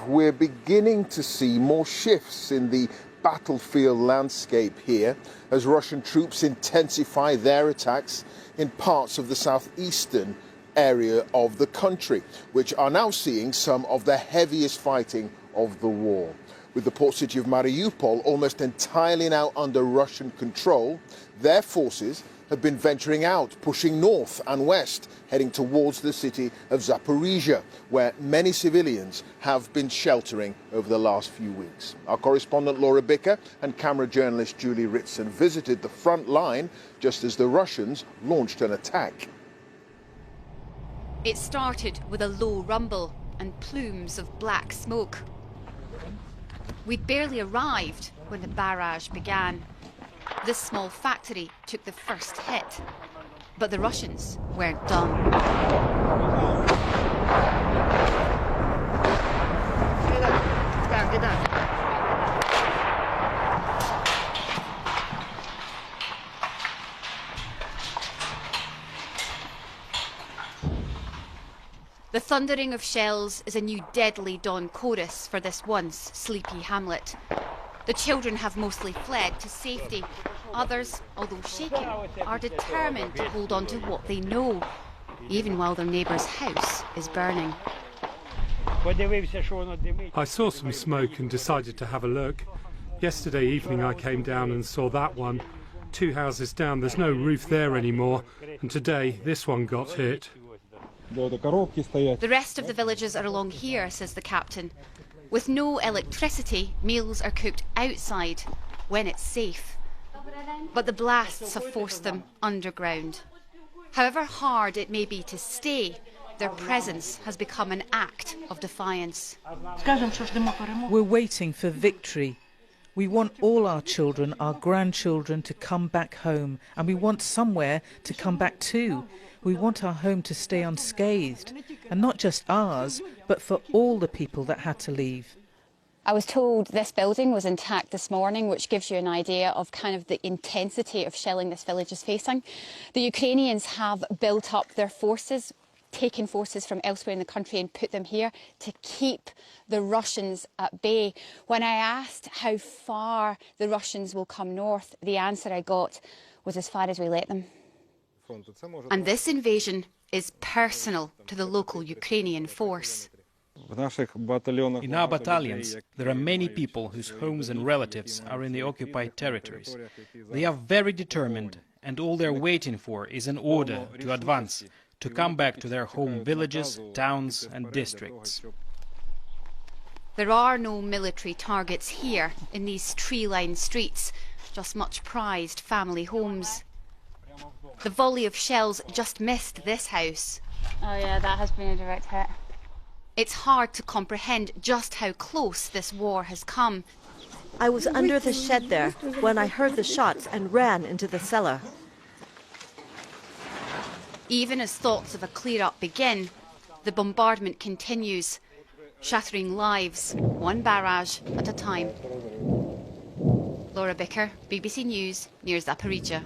we're beginning to see more shifts in the battlefield landscape here as Russian troops intensify their attacks in parts of the southeastern area of the country, which are now seeing some of the heaviest fighting of the war. With the port city of Mariupol almost entirely now under Russian control, their forces have been venturing out, pushing north and west, heading towards the city of Zaporizhia, where many civilians have been sheltering over the last few weeks. Our correspondent Laura Bicker and camera journalist Julie Ritson visited the front line just as the Russians launched an attack. It started with a low rumble and plumes of black smoke. We'd barely arrived when the barrage began. This small factory took the first hit, but the Russians weren't done. The thundering of shells is a new deadly dawn chorus for this once sleepy hamlet. The children have mostly fled to safety. Others, although shaken, are determined to hold on to what they know, even while their neighbour's house is burning. I saw some smoke and decided to have a look. Yesterday evening I came down and saw that one. 2 houses down, there's no roof there anymore, and today this one got hit. The rest of the villages are along here, says the captain. With no electricity, meals are cooked outside when it's safe. But the blasts have forced them underground. However hard it may be to stay, their presence has become an act of defiance. We're waiting for victory. We want all our children, our grandchildren, to come back home, and we want somewhere to come back to. We want our home to stay unscathed, and not just ours, but for all the people that had to leave. I was told this building was intact this morning, which gives you an idea of kind of the intensity of shelling this village is facing. The Ukrainians have built up their forces, taken forces from elsewhere in the country and put them here to keep the Russians at bay. When I asked how far the Russians will come north, the answer I got was as far as we let them. And this invasion is personal to the local Ukrainian force. In our battalions, there are many people whose homes and relatives are in the occupied territories. They are very determined, and all they're waiting for is an order to advance, to come back to their home villages, towns and districts. There are no military targets here in these tree-lined streets, just much prized family homes. The volley of shells just missed this house. Oh yeah, that has been a direct hit. It's hard to comprehend just how close this war has come. I was under the shed there when I heard the shots and ran into the cellar. Even as thoughts of a clear-up begin, the bombardment continues, shattering lives, one barrage at a time. Laura Bicker, BBC News, near Zaporizhia.